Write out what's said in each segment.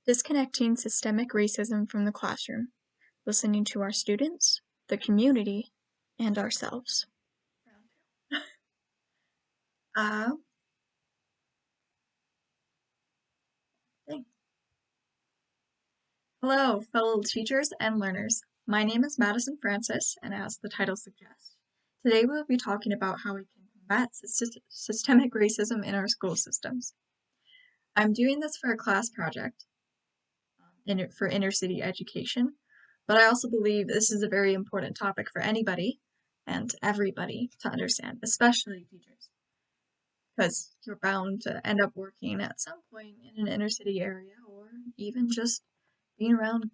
Disconnecting systemic racism from the classroom, listening to our students, the community, and ourselves. Uh, Hello, fellow teachers and learners. My name is Madison Francis, and as the title suggests, today we'll be talking about how we can combat systemic racism in our school systems. I'm doing this for a class project for inner city education, but I also believe this is a very important topic for anybody and everybody to understand, especially teachers, because you're bound to end up working at some point in an inner city area or even just being around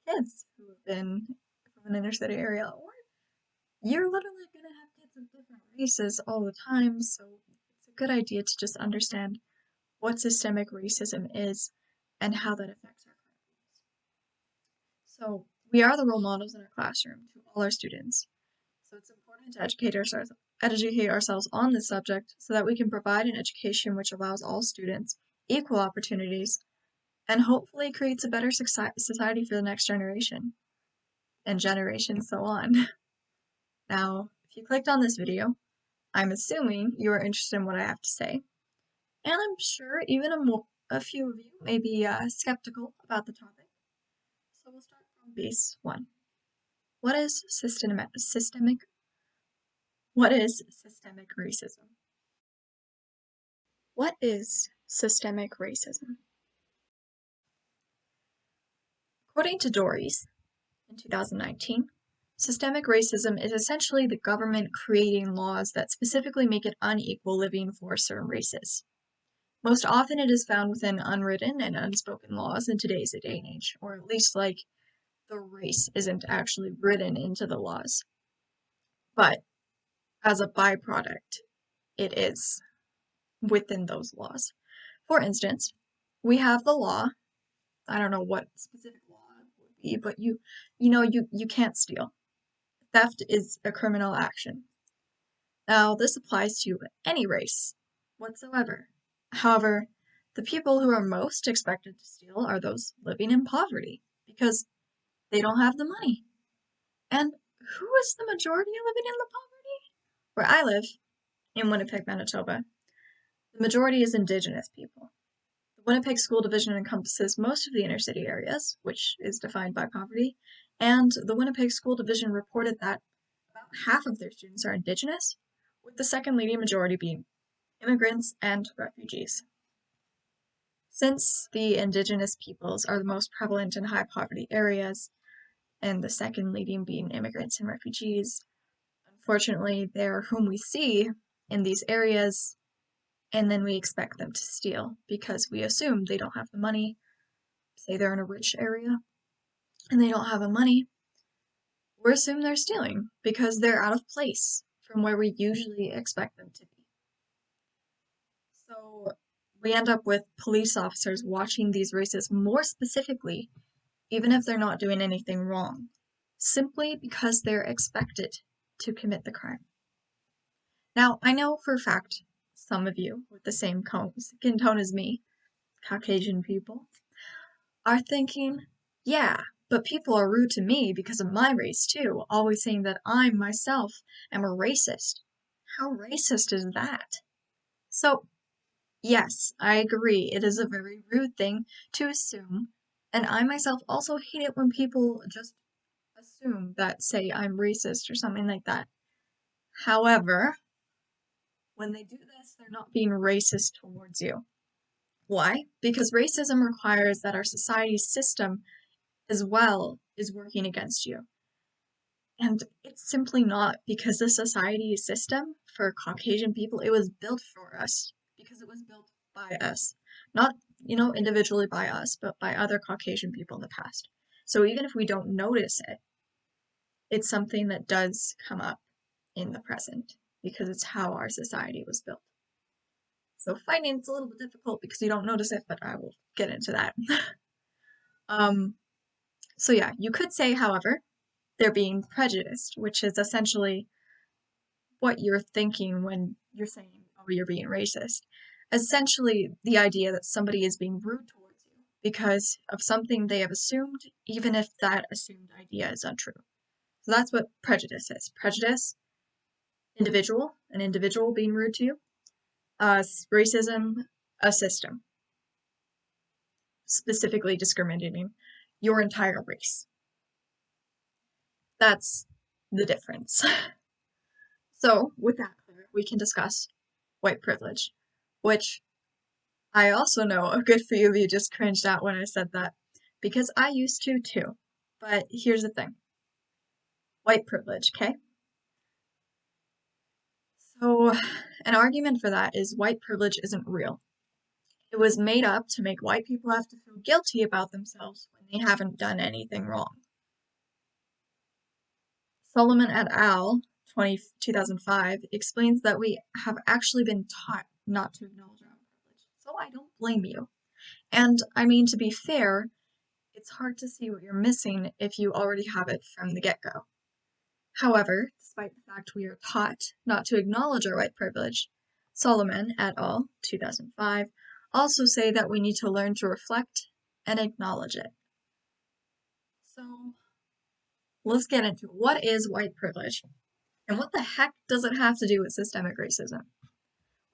kids who have been from an inner city area, or you're literally going to have kids of different races all the time, so it's a good idea to just understand what systemic racism is and how that affects our classrooms. So we are the role models in our classroom to all our students, so it's important to educate ourselves on this subject so that we can provide an education which allows all students equal opportunities and hopefully creates a better society for the next generation and generations so on. Now, if you clicked on this video, I'm assuming you are interested in what I have to say, and I'm sure even a few of you may be skeptical about the topic. So we'll start from base one. What is systemic racism? What is systemic racism? According to Dories, in 2019, systemic racism is essentially the government creating laws that specifically make it unequal living for certain races. Most often it is found within unwritten and unspoken laws in today's day and age, or at least like the race isn't actually written into the laws. But as a byproduct, it is within those laws. For instance, we have the law. I don't know what specific law it would be, but you can't steal. Theft is a criminal action. Now, this applies to any race whatsoever. However, the people who are most expected to steal are those living in poverty because they don't have the money. And who is the majority living in the poverty? Where I live, in Winnipeg, Manitoba, the majority is Indigenous people. The Winnipeg School Division encompasses most of the inner city areas, which is defined by poverty, and the Winnipeg School Division reported that about half of their students are Indigenous, with the second leading majority being immigrants and refugees. Since the Indigenous peoples are the most prevalent in high poverty areas, and the second leading being immigrants and refugees, unfortunately, they're whom we see in these areas, and then we expect them to steal because we assume they don't have the money. Say they're in a rich area and they don't have the money, we assume they're stealing because they're out of place from where we usually expect them to be. So we end up with police officers watching these races more specifically, even if they're not doing anything wrong, simply because they're expected to commit the crime. Now, I know for a fact some of you with the same skin tone as me, Caucasian people, are thinking, yeah, but people are rude to me because of my race too, always saying that I myself am a racist. How racist is that? So, yes, I agree, it is a very rude thing to assume, and I myself also hate it when people just assume that, say, I'm racist or something like that. However, when they do this, they're not being racist towards you. Why? Because racism requires that our society's system as well is working against you. And it's simply not, because the society system for Caucasian people, it was built for us because it was built by us. Not, individually by us, but by other Caucasian people in the past. So even if we don't notice it, it's something that does come up in the present because it's how our society was built. So fighting it's a little bit difficult because you don't notice it, but I will get into that. So yeah, you could say, however, they're being prejudiced, which is essentially what you're thinking when you're saying, oh, you're being racist. Essentially, the idea that somebody is being rude towards you because of something they have assumed, even if that assumed idea is untrue. So that's what prejudice is. Prejudice, individual, an individual being rude to you. Racism, a system, specifically discriminating your entire race. That's the difference. So, with that clear, we can discuss white privilege, which I also know a good few of you just cringed at when I said that, because I used to too. But here's the thing. White privilege, okay? So, an argument for that is white privilege isn't real. It was made up to make white people have to feel guilty about themselves when they haven't done anything wrong. Solomon et al. 2005 explains that we have actually been taught not to acknowledge our own privilege. So I don't blame you. And I mean, to be fair, it's hard to see what you're missing if you already have it from the get-go. However, despite the fact we are taught not to acknowledge our white privilege, Solomon et al. 2005 also say that we need to learn to reflect and acknowledge it. So let's get into it. What is white privilege? And what the heck does it have to do with systemic racism?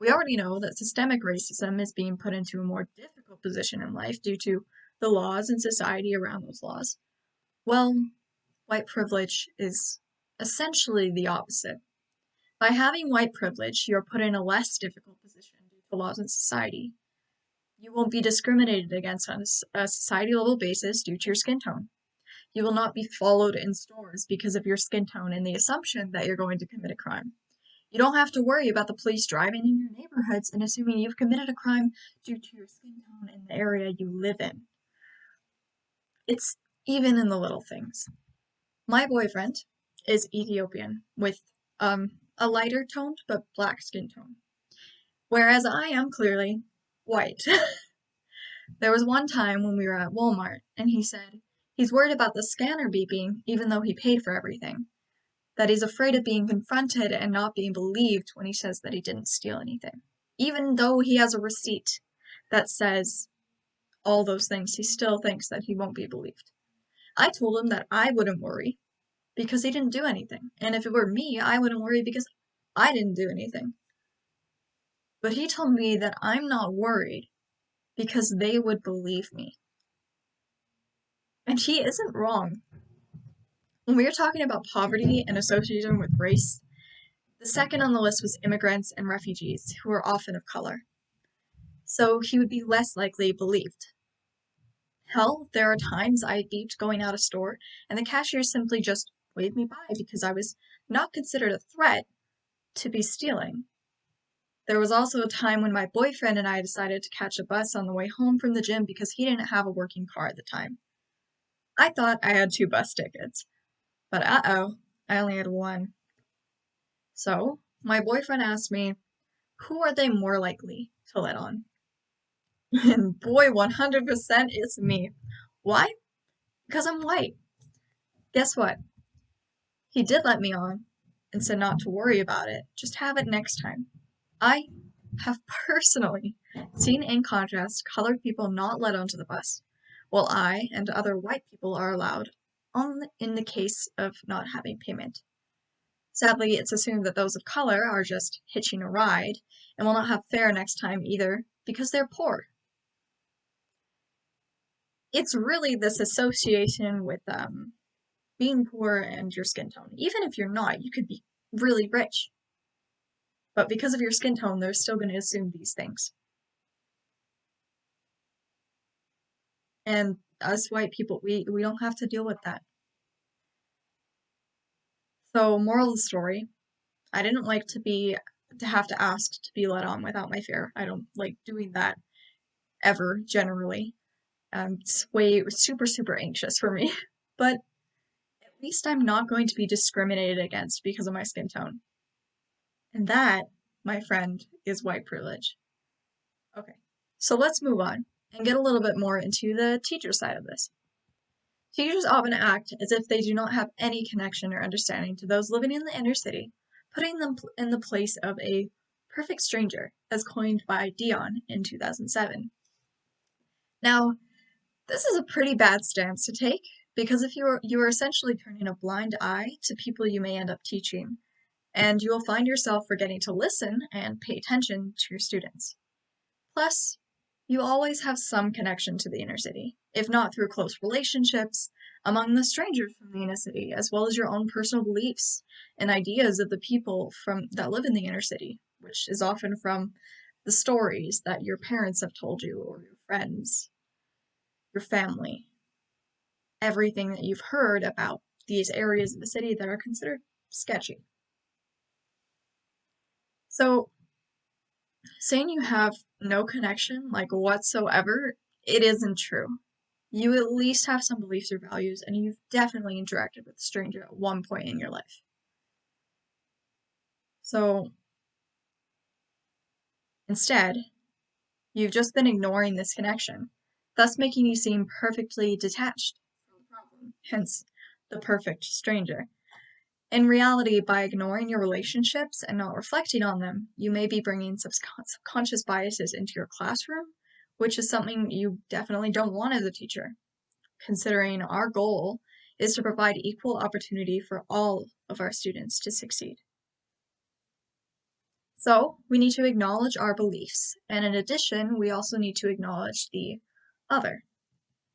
We already know that systemic racism is being put into a more difficult position in life due to the laws and society around those laws. Well, white privilege is essentially the opposite. By having white privilege, you're put in a less difficult position due to laws in society. You won't be discriminated against on a society level basis due to your skin tone. You will not be followed in stores because of your skin tone and the assumption that you're going to commit a crime. You don't have to worry about the police driving in your neighborhoods and assuming you've committed a crime due to your skin tone in the area you live in. It's even in the little things. My boyfriend is Ethiopian with a lighter toned but black skin tone, whereas I am clearly white. There was one time when we were at Walmart and he said he's worried about the scanner beeping even though he paid for everything, that he's afraid of being confronted and not being believed when he says that he didn't steal anything. Even though he has a receipt that says all those things, he still thinks that he won't be believed. I told him that I wouldn't worry because he didn't do anything. And if it were me, I wouldn't worry because I didn't do anything. But he told me that I'm not worried because they would believe me. And he isn't wrong. When we were talking about poverty and association with race, the second on the list was immigrants and refugees, who are often of color. So he would be less likely believed. Hell, there are times I beeped going out of store, and the cashier simply just waved me by because I was not considered a threat to be stealing. There was also a time when my boyfriend and I decided to catch a bus on the way home from the gym because he didn't have a working car at the time. I thought I had 2 bus tickets, but I only had 1. So, my boyfriend asked me, who are they more likely to let on? And boy, 100% it's me. Why? Because I'm white. Guess what? He did let me on and said not to worry about it, just have it next time. I have personally seen, in contrast, colored people not let onto the bus, while I and other white people are allowed in the case of not having payment. Sadly, it's assumed that those of color are just hitching a ride and will not have fare next time either because they're poor. It's really this association with being poor and your skin tone. Even if you're not, you could be really rich. But because of your skin tone, they're still going to assume these things. And us white people, we don't have to deal with that. So, moral of the story, I didn't like to have to ask to be let on without my fare. I don't like doing that ever, generally. It's super, super anxious for me. But at least I'm not going to be discriminated against because of my skin tone. And that, my friend, is white privilege. Okay, so let's move on and get a little bit more into the teacher side of this. Teachers often act as if they do not have any connection or understanding to those living in the inner city, putting them in the place of a perfect stranger, as coined by Dion in 2007. Now, This is a pretty bad stance to take because if you're essentially turning a blind eye to people you may end up teaching, and you will find yourself forgetting to listen and pay attention to your students. Plus, you always have some connection to the inner city, if not through close relationships among the strangers from the inner city, as well as your own personal beliefs and ideas of the people that live in the inner city, which is often from the stories that your parents have told you or your friends, your family, everything that you've heard about these areas of the city that are considered sketchy. So, saying you have no connection, like whatsoever, it isn't true. You at least have some beliefs or values, and you've definitely interacted with a stranger at one point in your life. So, instead, you've just been ignoring this connection, thus making you seem perfectly detached from the problem, hence the perfect stranger. In reality, by ignoring your relationships and not reflecting on them, you may be bringing subconscious biases into your classroom, which is something you definitely don't want as a teacher, considering our goal is to provide equal opportunity for all of our students to succeed. So, we need to acknowledge our beliefs, and in addition, we also need to acknowledge the other.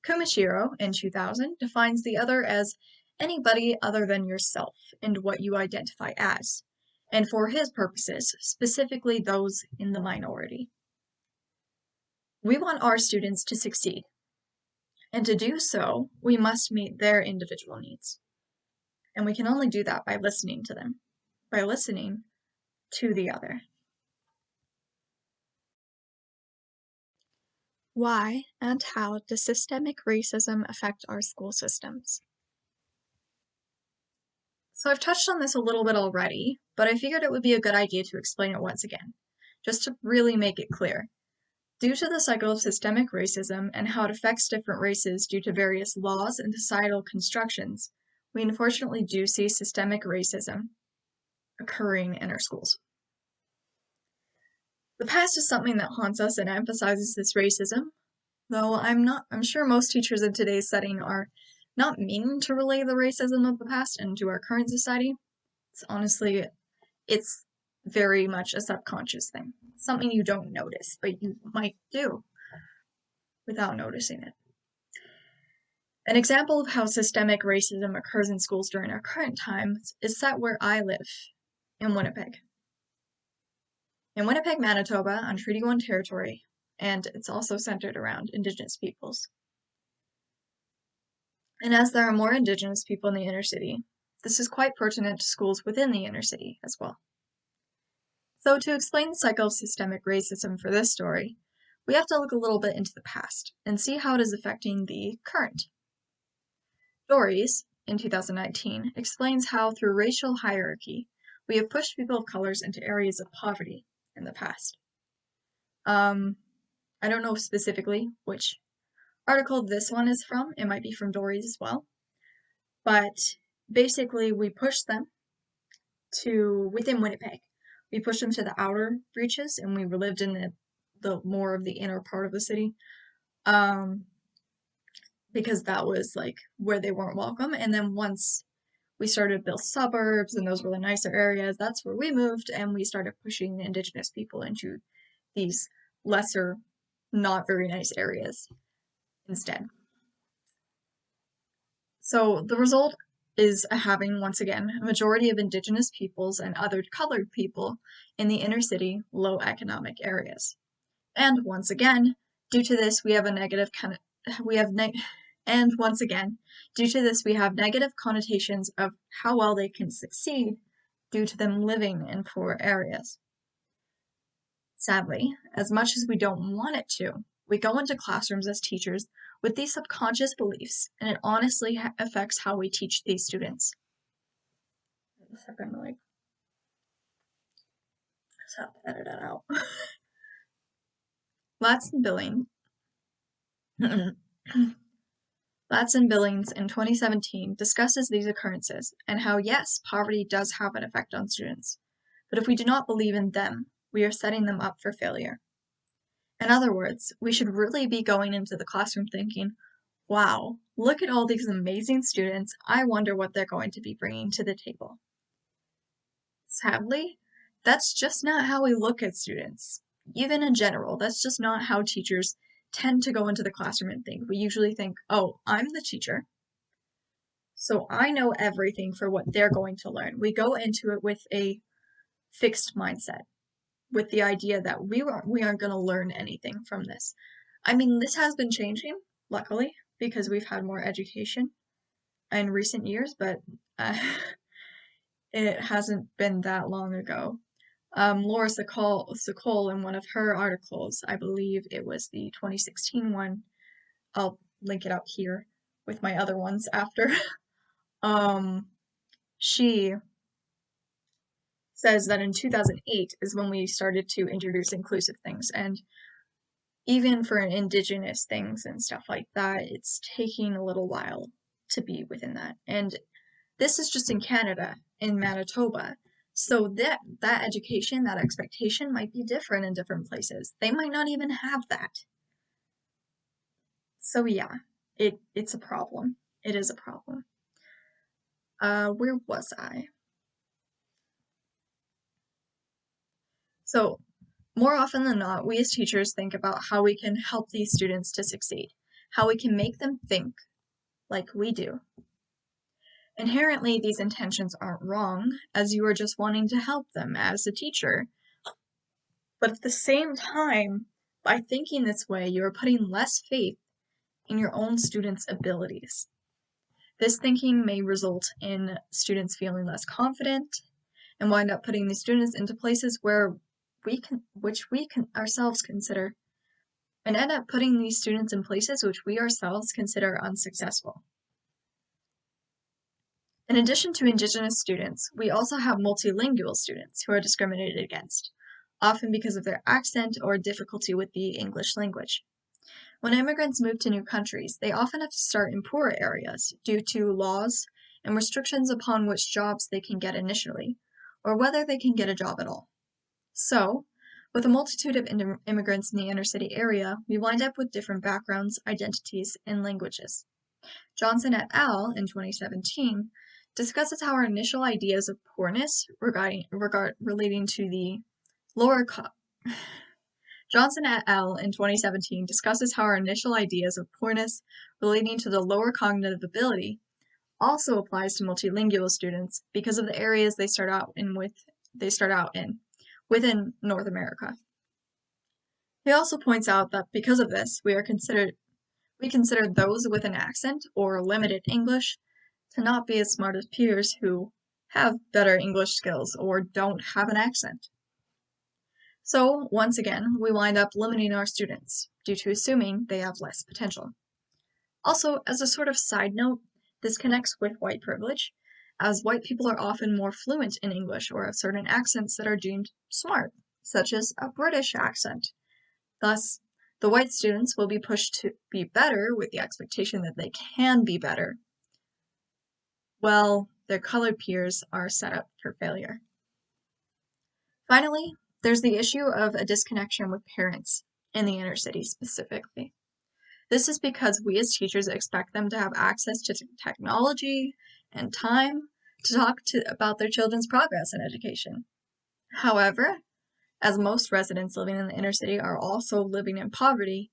Kumashiro, in 2000, defines the other as anybody other than yourself and what you identify as, and for his purposes, specifically those in the minority. We want our students to succeed, and to do so, we must meet their individual needs. And we can only do that by listening to them, by listening to the other. Why and how does systemic racism affect our school systems? So I've touched on this a little bit already, but I figured it would be a good idea to explain it once again, just to really make it clear. Due to the cycle of systemic racism and how it affects different races due to various laws and societal constructions, we unfortunately do see systemic racism occurring in our schools. The past is something that haunts us and emphasizes this racism, though I'm sure most teachers in today's setting are not meaning to relay the racism of the past into our current society. It's very much a subconscious thing. Something you don't notice, but you might do without noticing it. An example of how systemic racism occurs in schools during our current times is set where I live, in Winnipeg. In Winnipeg, Manitoba, on Treaty 1 territory, and it's also centered around Indigenous peoples. And as there are more Indigenous people in the inner city, this is quite pertinent to schools within the inner city as well. So to explain the cycle of systemic racism for this story, we have to look a little bit into the past and see how it is affecting the current. Dories, in 2019, explains how through racial hierarchy, we have pushed people of colors into areas of poverty in the past. I don't know specifically which article this one is from. It might be from Dories as well. But basically, we pushed them to within Winnipeg. We pushed them to the outer reaches, and we lived in the more of the inner part of the city, because that was like where they weren't welcome. And then once we started to build suburbs, and those were the nicer areas, that's where we moved, and we started pushing Indigenous people into these lesser, not very nice areas instead. So the result is having, once again, a majority of Indigenous peoples and other colored people in the inner city, low economic areas. And once again, due to this, we have negative connotations of how well they can succeed due to them living in poor areas. Sadly, as much as we don't want it to, we go into classrooms as teachers with these subconscious beliefs, and it honestly affects how we teach these students. I'm gonna just have to edit that out. Latson Billings in 2017 discusses these occurrences and how, yes, poverty does have an effect on students, but if we do not believe in them, we are setting them up for failure. In other words, we should really be going into the classroom thinking, Wow, look at all these amazing students. I wonder what they're going to be bringing to the table. Sadly, that's just not how we look at students. Even in general, that's just not how teachers tend to go into the classroom and think. We usually think, oh, I'm the teacher, so I know everything for what they're going to learn. We go into it with a fixed mindset, with the idea that we aren't going to learn anything from this. I mean, this has been changing, luckily, because we've had more education in recent years, but uh, it hasn't been that long ago. Laura Sokol, in one of her articles, I believe it was the 2016 one, I'll link it out here with my other ones after. She says that in 2008 is when we started to introduce inclusive things, and even for indigenous things and stuff like that, it's taking a little while to be within that. And this is just in Canada, in Manitoba. So that education, that expectation might be different in different places. They might not even have that. So yeah, it's a problem. It is a problem. Where was I? So more often than not, we as teachers think about how we can help these students to succeed, how we can make them think like we do. Inherently, these intentions aren't wrong, as you are just wanting to help them as a teacher. But at the same time, by thinking this way, you are putting less faith in your own students' abilities. This thinking may result in students feeling less confident and wind up putting these students into places which we can ourselves consider, and end up putting these students in places which we ourselves consider unsuccessful. In addition to Indigenous students, we also have multilingual students who are discriminated against, often because of their accent or difficulty with the English language. When immigrants move to new countries, they often have to start in poorer areas due to laws and restrictions upon which jobs they can get initially, or whether they can get a job at all. So, with a multitude of immigrants in the inner city area, we wind up with different backgrounds, identities, and languages. Johnson et al. In 2017 discusses how our initial ideas of poorness relating to the lower Johnson et al. In 2017 discusses how our initial ideas of poorness relating to the lower cognitive ability also applies to multilingual students because of the areas they start out in within North America. He also points out that because of this, we consider those with an accent or limited English to not be as smart as peers who have better English skills or don't have an accent. So, once again, we wind up limiting our students due to assuming they have less potential. Also, as a sort of side note, this connects with white privilege, as white people are often more fluent in English or have certain accents that are deemed smart, such as a British accent. Thus, the white students will be pushed to be better with the expectation that they can be better, while their colored peers are set up for failure. Finally, there's the issue of a disconnection with parents in the inner city specifically. This is because we as teachers expect them to have access to technology and time to talk about their children's progress in education. However, as most residents living in the inner city are also living in poverty,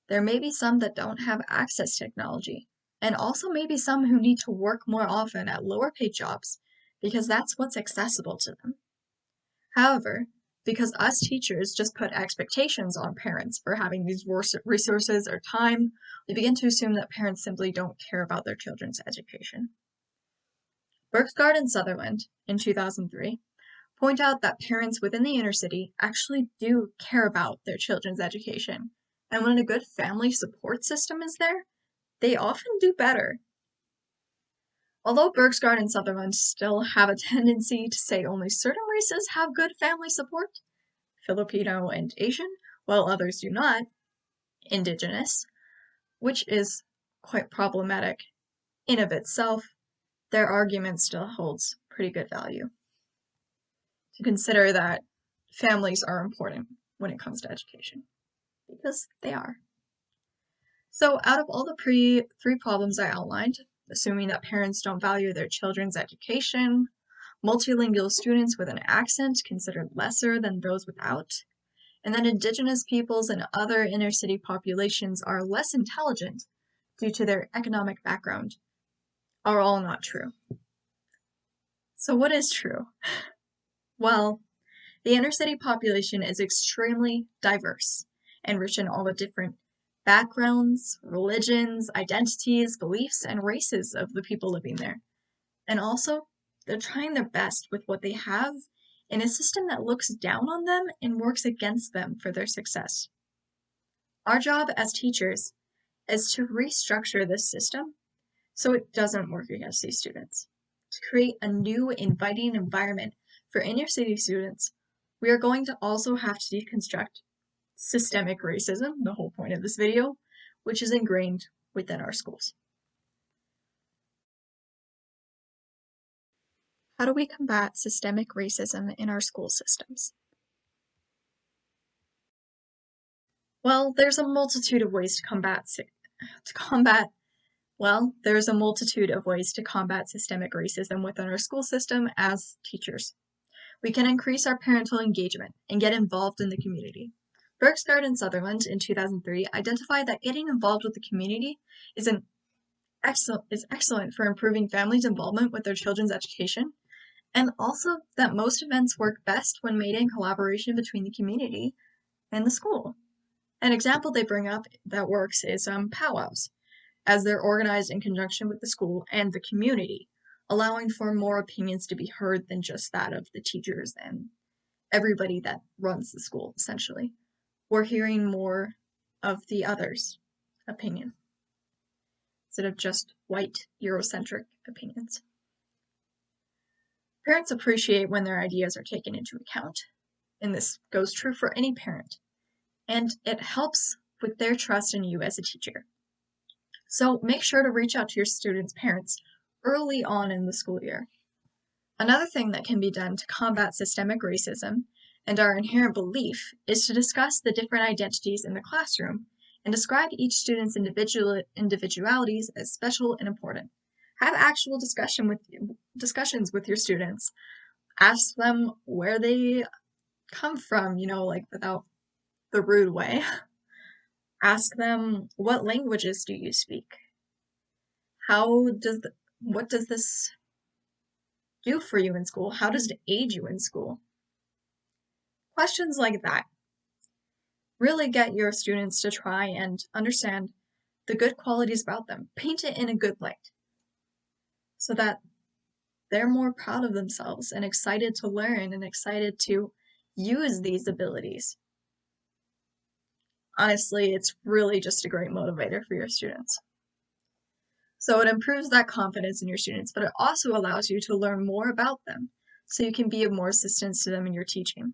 there may be some that don't have access to technology, and also maybe some who need to work more often at lower paid jobs because that's what's accessible to them. However, because us teachers just put expectations on parents for having these resources or time, we begin to assume that parents simply don't care about their children's education. Berksgaard and Sutherland, in 2003, point out that parents within the inner city actually do care about their children's education, and when a good family support system is there, they often do better. Although Berksgaard and Sutherland still have a tendency to say only certain races have good family support, Filipino and Asian, while others do not, Indigenous, which is quite problematic in of itself, their argument still holds pretty good value. To consider that families are important when it comes to education, because they are. So out of all the three problems I outlined, assuming that parents don't value their children's education, multilingual students with an accent considered lesser than those without, and that Indigenous peoples and other inner city populations are less intelligent due to their economic background, are all not true. So what is true? Well, the inner city population is extremely diverse and rich in all the different backgrounds, religions, identities, beliefs, and races of the people living there. And also, they're trying their best with what they have in a system that looks down on them and works against them for their success. Our job as teachers is to restructure this system so it doesn't work against these students. To create a new, inviting environment for inner city students, we are going to also have to deconstruct systemic racism, the whole point of this video, which is ingrained within our schools. How do we combat systemic racism in our school systems? Well, there's a multitude of ways to combat systemic racism within our school system as teachers. We can increase our parental engagement and get involved in the community. Bergsgaard and Sutherland in 2003 identified that getting involved with the community is excellent for improving families' involvement with their children's education, and also that most events work best when made in collaboration between the community and the school. An example they bring up that works is powwows, as they're organized in conjunction with the school and the community, allowing for more opinions to be heard than just that of the teachers and everybody that runs the school, essentially. We're hearing more of the others' opinion instead of just white Eurocentric opinions. Parents appreciate when their ideas are taken into account, and this goes true for any parent, and it helps with their trust in you as a teacher. So make sure to reach out to your students' parents early on in the school year. Another thing that can be done to combat systemic racism and our inherent belief is to discuss the different identities in the classroom and describe each student's individualities as special and important. Have actual discussions with your students. Ask them where they come from, without the rude way. Ask them, what languages do you speak? What does this do for you in school? How does it aid you in school? Questions like that really get your students to try and understand the good qualities about them. Paint it in a good light so that they're more proud of themselves and excited to learn and excited to use these abilities. Honestly, it's really just a great motivator for your students. So it improves that confidence in your students, but it also allows you to learn more about them so you can be of more assistance to them in your teaching,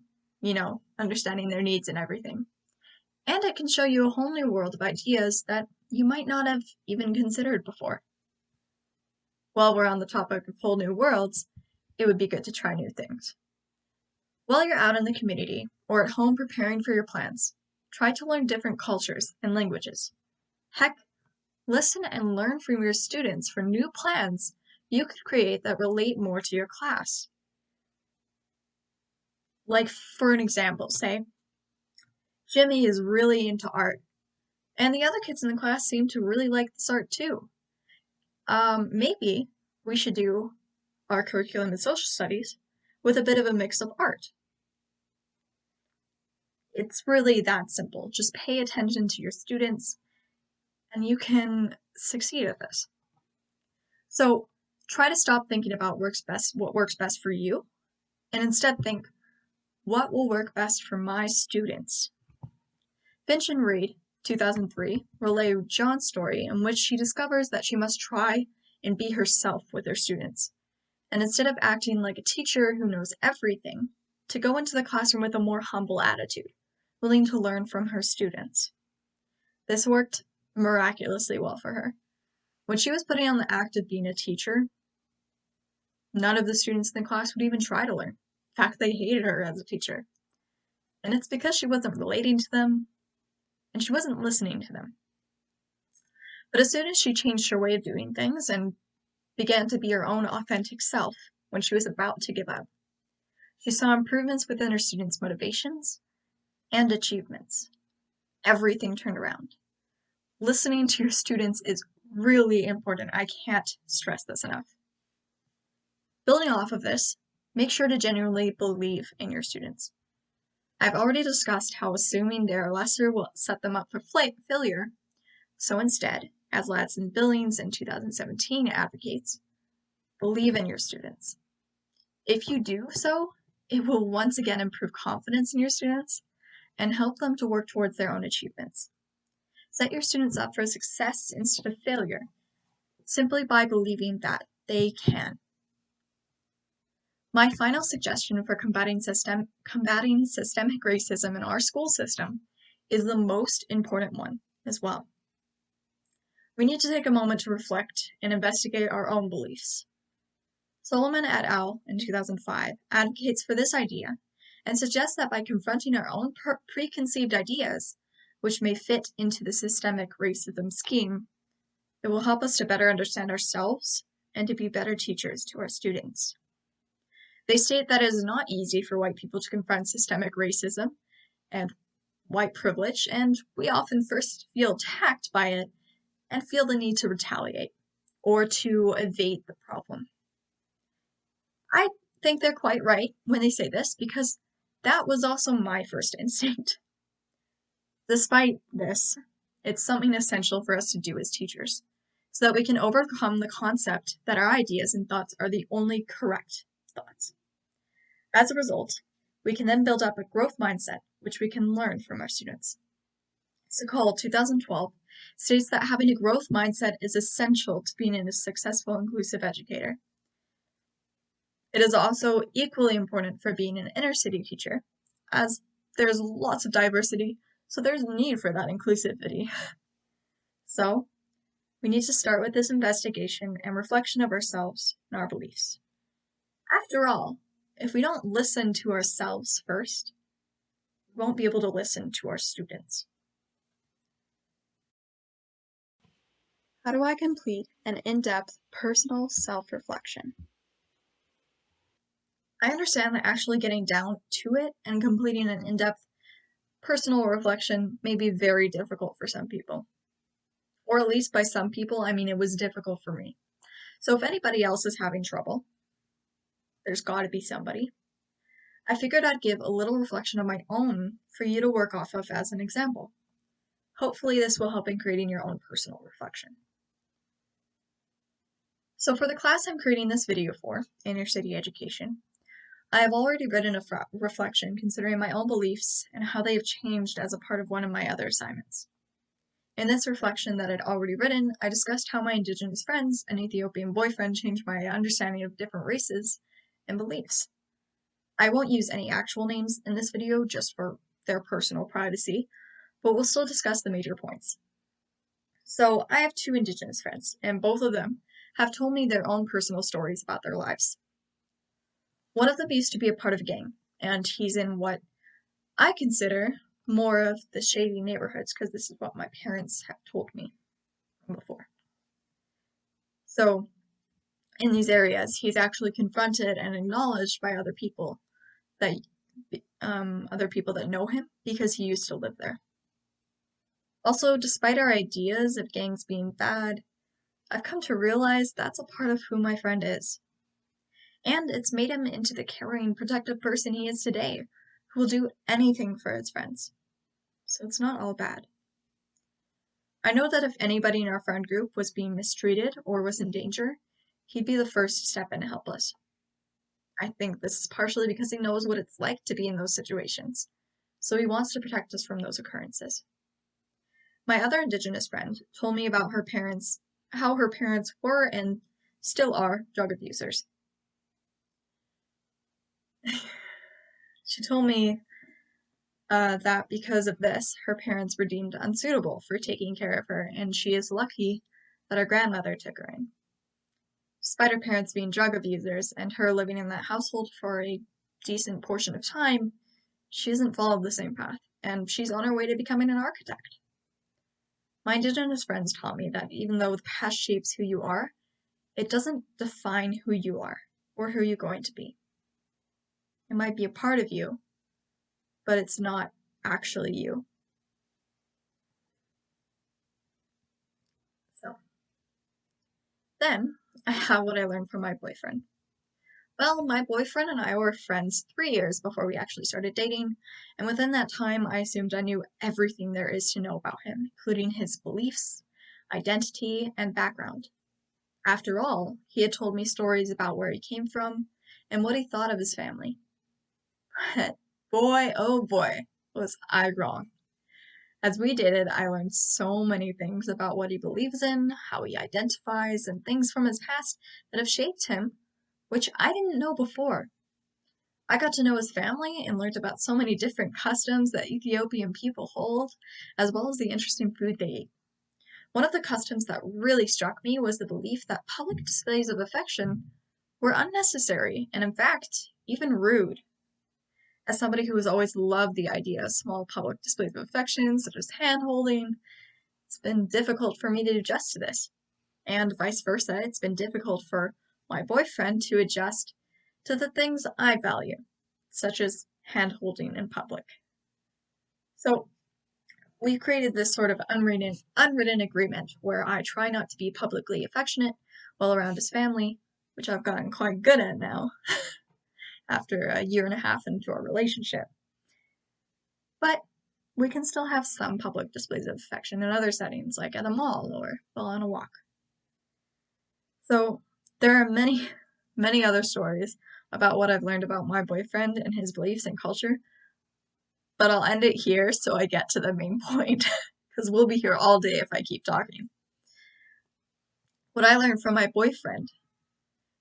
understanding their needs and everything. And it can show you a whole new world of ideas that you might not have even considered before. While we're on the topic of whole new worlds, it would be good to try new things. While you're out in the community or at home preparing for your plans, try to learn different cultures and languages. Heck, listen and learn from your students for new plans you could create that relate more to your class. Like, for an example, say, Jimmy is really into art, and the other kids in the class seem to really like this art too. Maybe we should do our curriculum in social studies with a bit of a mix of art. It's really that simple. Just pay attention to your students and you can succeed at this. So try to stop thinking about what works best for you, and instead think, what will work best for my students? Finch and Reed, 2003, relay John's story in which she discovers that she must try and be herself with her students. And instead of acting like a teacher who knows everything, to go into the classroom with a more humble attitude, willing to learn from her students. This worked miraculously well for her. When she was putting on the act of being a teacher, none of the students in the class would even try to learn. In fact, they hated her as a teacher. And it's because she wasn't relating to them, and she wasn't listening to them. But as soon as she changed her way of doing things and began to be her own authentic self when she was about to give up, she saw improvements within her students' motivations and achievements. Everything turned around. Listening to your students is really important. I can't stress this enough. Building off of this, make sure to genuinely believe in your students. I've already discussed how assuming they are lesser will set them up for failure. So instead, as Ladson Billings in 2017 advocates, believe in your students. If you do so, it will once again improve confidence in your students and help them to work towards their own achievements. Set your students up for success instead of failure, simply by believing that they can. My final suggestion for combating systemic racism in our school system is the most important one as well. We need to take a moment to reflect and investigate our own beliefs. Solomon et al. In 2005 advocates for this idea and suggests that by confronting our own preconceived ideas, which may fit into the systemic racism scheme, it will help us to better understand ourselves and to be better teachers to our students. They state that it is not easy for white people to confront systemic racism and white privilege, and we often first feel attacked by it and feel the need to retaliate or to evade the problem. I think they're quite right when they say this, because that was also my first instinct. Despite this, it's something essential for us to do as teachers, so that we can overcome the concept that our ideas and thoughts are the only correct thoughts. As a result, we can then build up a growth mindset, which we can learn from our students. Sokol, 2012, states that having a growth mindset is essential to being a successful inclusive educator. It is also equally important for being an inner city teacher, as there's lots of diversity, so there's a need for that inclusivity. So, we need to start with this investigation and reflection of ourselves and our beliefs. After all, if we don't listen to ourselves first, we won't be able to listen to our students. How do I complete an in-depth personal self-reflection? I understand that actually getting down to it and completing an in-depth personal reflection may be very difficult for some people. Or at least by some people, I mean it was difficult for me. So if anybody else is having trouble, there's gotta be somebody. I figured I'd give a little reflection of my own for you to work off of as an example. Hopefully this will help in creating your own personal reflection. So for the class I'm creating this video for, Inner City Education, I have already written a reflection considering my own beliefs and how they have changed as a part of one of my other assignments. In this reflection that I'd already written, I discussed how my Indigenous friends and Ethiopian boyfriend changed my understanding of different races and beliefs. I won't use any actual names in this video just for their personal privacy, but we'll still discuss the major points. So I have two Indigenous friends, and both of them have told me their own personal stories about their lives. One of them used to be a part of a gang, and he's in what I consider more of the shady neighborhoods, because this is what my parents have told me before. So in these areas, he's actually confronted and acknowledged by other people that know him because he used to live there. Also, despite our ideas of gangs being bad, I've come to realize that's a part of who my friend is. And it's made him into the caring, protective person he is today, who will do anything for his friends. So it's not all bad. I know that if anybody in our friend group was being mistreated or was in danger, he'd be the first to step in to help us. I think this is partially because he knows what it's like to be in those situations, so he wants to protect us from those occurrences. My other Indigenous friend told me about how her parents were and still are drug abusers. She told me that because of this, her parents were deemed unsuitable for taking care of her, and she is lucky that her grandmother took her in. Despite her parents being drug abusers and her living in that household for a decent portion of time, she hasn't followed the same path, and she's on her way to becoming an architect. My Indigenous friends taught me that even though the past shapes who you are, it doesn't define who you are or who you're going to be. It might be a part of you, but it's not actually you. So then I have what I learned from my boyfriend. Well, my boyfriend and I were friends 3 years before we actually started dating, and within that time, I assumed I knew everything there is to know about him, including his beliefs, identity, and background. After all, he had told me stories about where he came from and what he thought of his family. But boy, oh boy, was I wrong. As we dated, I learned so many things about what he believes in, how he identifies, and things from his past that have shaped him, which I didn't know before. I got to know his family and learned about so many different customs that Ethiopian people hold, as well as the interesting food they eat. One of the customs that really struck me was the belief that public displays of affection were unnecessary and, in fact, even rude. As somebody who has always loved the idea of small public displays of affection, such as hand-holding, it's been difficult for me to adjust to this. And vice versa, it's been difficult for my boyfriend to adjust to the things I value, such as hand-holding in public. So we created this sort of unwritten agreement where I try not to be publicly affectionate while around his family, which I've gotten quite good at now after a year and a half into our relationship. But we can still have some public displays of affection in other settings, like at a mall or while on a walk. So there are many, many other stories about what I've learned about my boyfriend and his beliefs and culture, but I'll end it here so I get to the main point, because we'll be here all day if I keep talking. What I learned from my boyfriend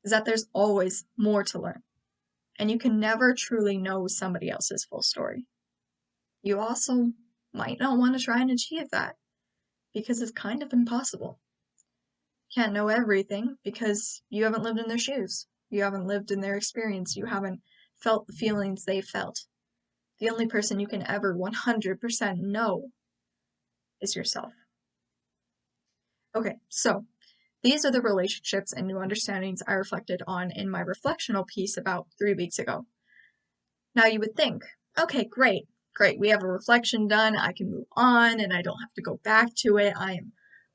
is that there's always more to learn, and you can never truly know somebody else's full story. You also might not want to try and achieve that, because it's kind of impossible. You can't know everything because you haven't lived in their shoes. You haven't lived in their experience. You haven't felt the feelings they felt. The only person you can ever 100% know is yourself. Okay, so these are the relationships and new understandings I reflected on in my reflectional piece about 3 weeks ago. Now you would think, okay, great, we have a reflection done, I can move on and I don't have to go back to it, I am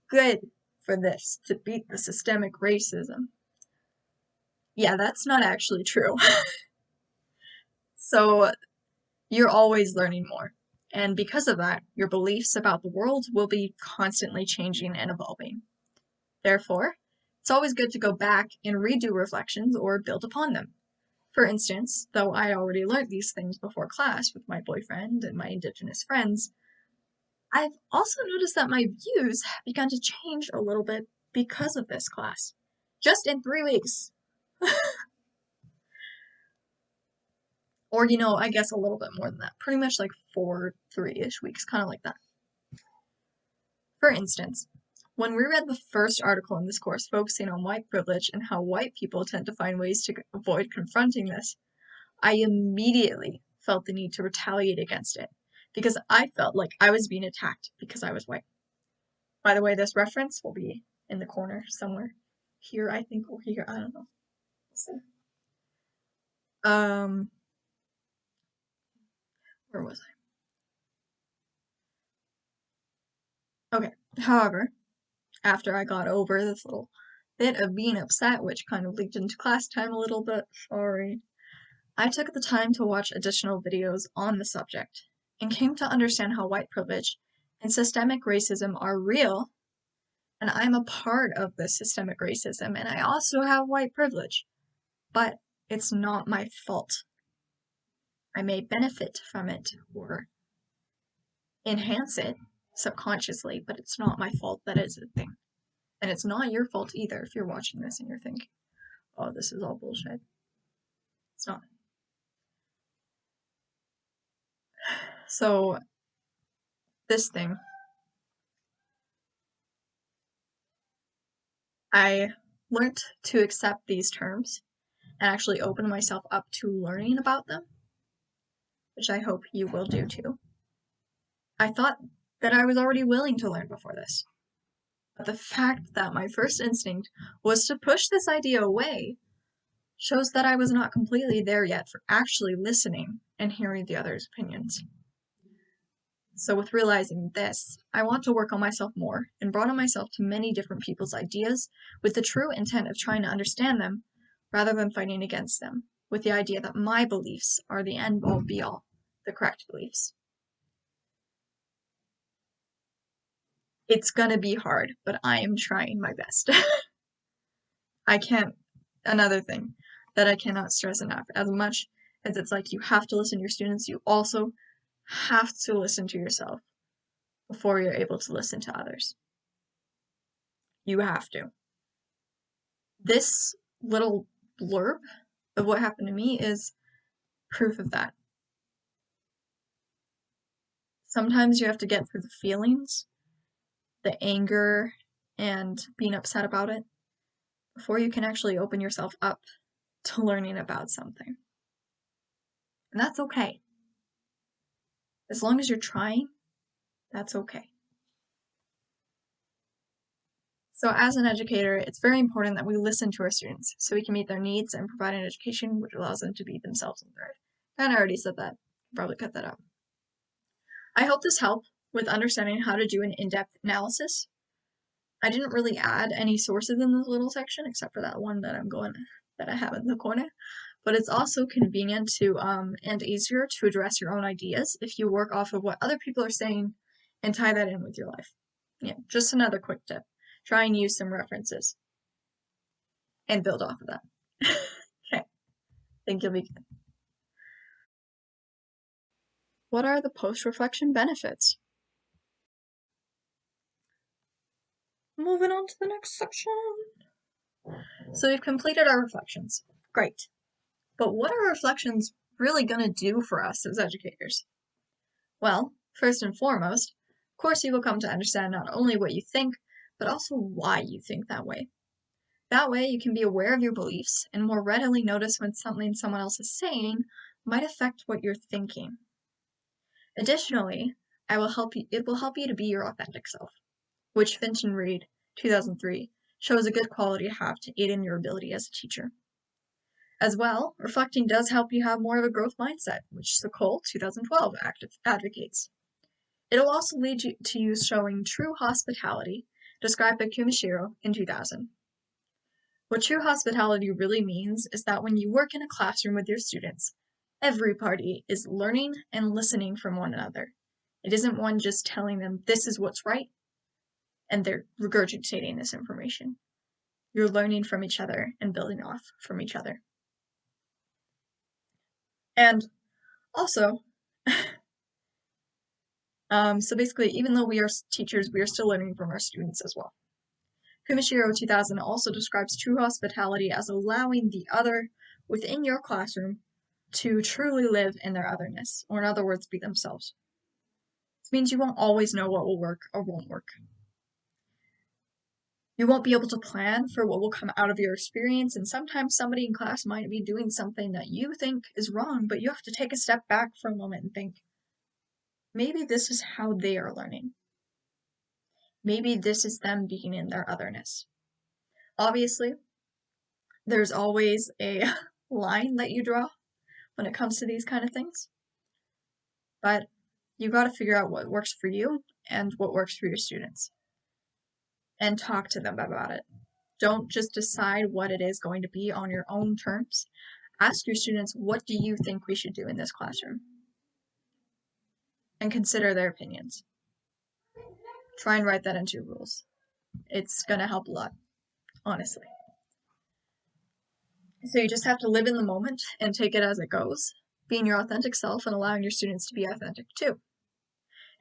good for this, to beat the systemic racism. Yeah, that's not actually true. So you're always learning more. And because of that, your beliefs about the world will be constantly changing and evolving. Therefore, it's always good to go back and redo reflections or build upon them. For instance, though I already learned these things before class with my boyfriend and my Indigenous friends, I've also noticed that my views have begun to change a little bit because of this class. Just in 3 weeks. Or, I guess a little bit more than that. Pretty much like 3-ish weeks, kind of like that. For instance, when we read the first article in this course focusing on white privilege and how white people tend to find ways to avoid confronting this, I immediately felt the need to retaliate against it because I felt like I was being attacked because I was white. By the way, this reference will be in the corner somewhere. Here, I think, or here, I don't know. Let's see. Where was I? Okay, however, after I got over this little bit of being upset, which kind of leaked into class time a little bit, sorry, I took the time to watch additional videos on the subject and came to understand how white privilege and systemic racism are real, and I'm a part of the systemic racism, and I also have white privilege, but it's not my fault. I may benefit from it or enhance it subconsciously, but it's not my fault that is a thing. And it's not your fault either if you're watching this and you're thinking, oh, this is all bullshit. It's not. So, this thing, I learned to accept these terms and actually open myself up to learning about them, which I hope you will do too. I thought that I was already willing to learn before this. But the fact that my first instinct was to push this idea away shows that I was not completely there yet for actually listening and hearing the other's opinions. So with realizing this, I want to work on myself more and broaden myself to many different people's ideas with the true intent of trying to understand them rather than fighting against them, with the idea that my beliefs are the end all be all, the correct beliefs. It's gonna be hard, but I am trying my best. Another thing that I cannot stress enough, as much as it's like you have to listen to your students, you also have to listen to yourself before you're able to listen to others. You have to. This little blurb of what happened to me is proof of that. Sometimes you have to get through the feelings, the anger, and being upset about it before you can actually open yourself up to learning about something. And that's okay. As long as you're trying, that's okay. So as an educator, it's very important that we listen to our students so we can meet their needs and provide an education which allows them to be themselves and thrive. And I already said that. Probably cut that out. I hope this helped with understanding how to do an in-depth analysis. I didn't really add any sources in this little section except for that one that I have in the corner. But it's also convenient to and easier to address your own ideas if you work off of what other people are saying and tie that in with your life. Yeah, just another quick tip. Try and use some references and build off of that. Okay, think you'll be good. What are the post-reflection benefits? Moving on to the next section. So we've completed our reflections. Great. But what are reflections really going to do for us as educators? Well, first and foremost, of course you will come to understand not only what you think, but also why you think that way. That way you can be aware of your beliefs and more readily notice when something someone else is saying might affect what you're thinking. Additionally, it will help you to be your authentic self, which Finch and Reed, 2003, shows a good quality to have to aid in your ability as a teacher. As well, reflecting does help you have more of a growth mindset, which Sokol, 2012, advocates. It'll also lead you to you showing true hospitality, described by Kumashiro in 2000. What true hospitality really means is that when you work in a classroom with your students, every party is learning and listening from one another. It isn't one just telling them this is what's right, and they're regurgitating this information. You're learning from each other and building off from each other. And also, so basically, even though we are teachers, we are still learning from our students as well. Kumashiro 2000 also describes true hospitality as allowing the other within your classroom to truly live in their otherness, or in other words, be themselves. This means you won't always know what will work or won't work. You won't be able to plan for what will come out of your experience, and sometimes somebody in class might be doing something that you think is wrong, but you have to take a step back for a moment and think, maybe this is how they are learning. Maybe this is them being in their otherness. Obviously, there's always a line that you draw when it comes to these kind of things, but you got to figure out what works for you and what works for your students and talk to them about it. Don't just decide what it is going to be on your own terms. Ask your students, what do you think we should do in this classroom? And consider their opinions. Try and write that into your rules. It's going to help a lot, honestly. So you just have to live in the moment and take it as it goes, being your authentic self and allowing your students to be authentic too.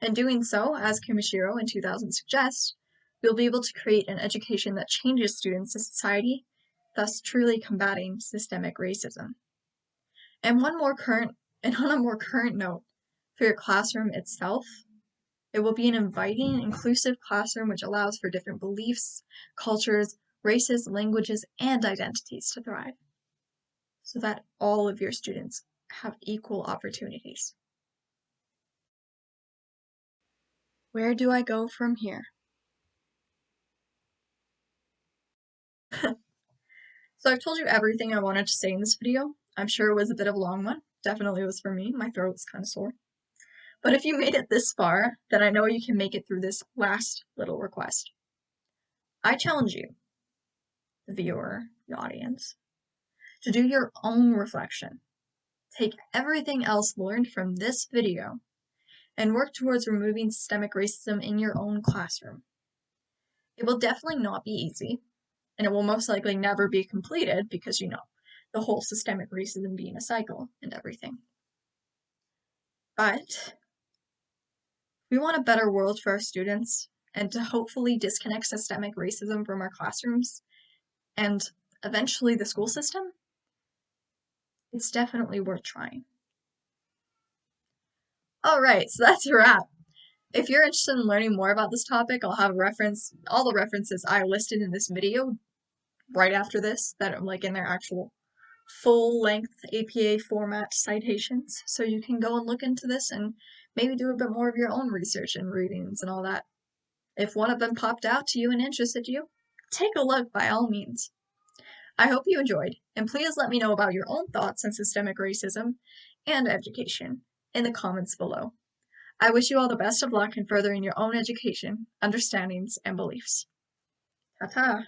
In doing so, as Kumashiro in 2000 suggests, you'll be able to create an education that changes students to society, thus truly combating systemic racism. And on a more current note, for your classroom itself, it will be an inviting, inclusive classroom which allows for different beliefs, cultures, races, languages, and identities to thrive, so that all of your students have equal opportunities. Where do I go from here? So I've told you everything I wanted to say in this video. I'm sure it was a bit of a long one. Definitely was for me. My throat's kind of sore. But if you made it this far, then I know you can make it through this last little request. I challenge you, the viewer, the audience, to do your own reflection. Take everything else learned from this video and work towards removing systemic racism in your own classroom. It will definitely not be easy, and it will most likely never be completed because, the whole systemic racism being a cycle and everything. But we want a better world for our students and to hopefully disconnect systemic racism from our classrooms and eventually the school system. It's definitely worth trying. All right, so that's a wrap. If you're interested in learning more about this topic, I'll have all the references I listed in this video right after this that are in their actual full-length APA format citations, so you can go and look into this and maybe do a bit more of your own research and readings and all that. If one of them popped out to you and interested you, take a look by all means. I hope you enjoyed, and please let me know about your own thoughts on systemic racism and education in the comments below. I wish you all the best of luck in furthering your own education, understandings, and beliefs. Ta-ta!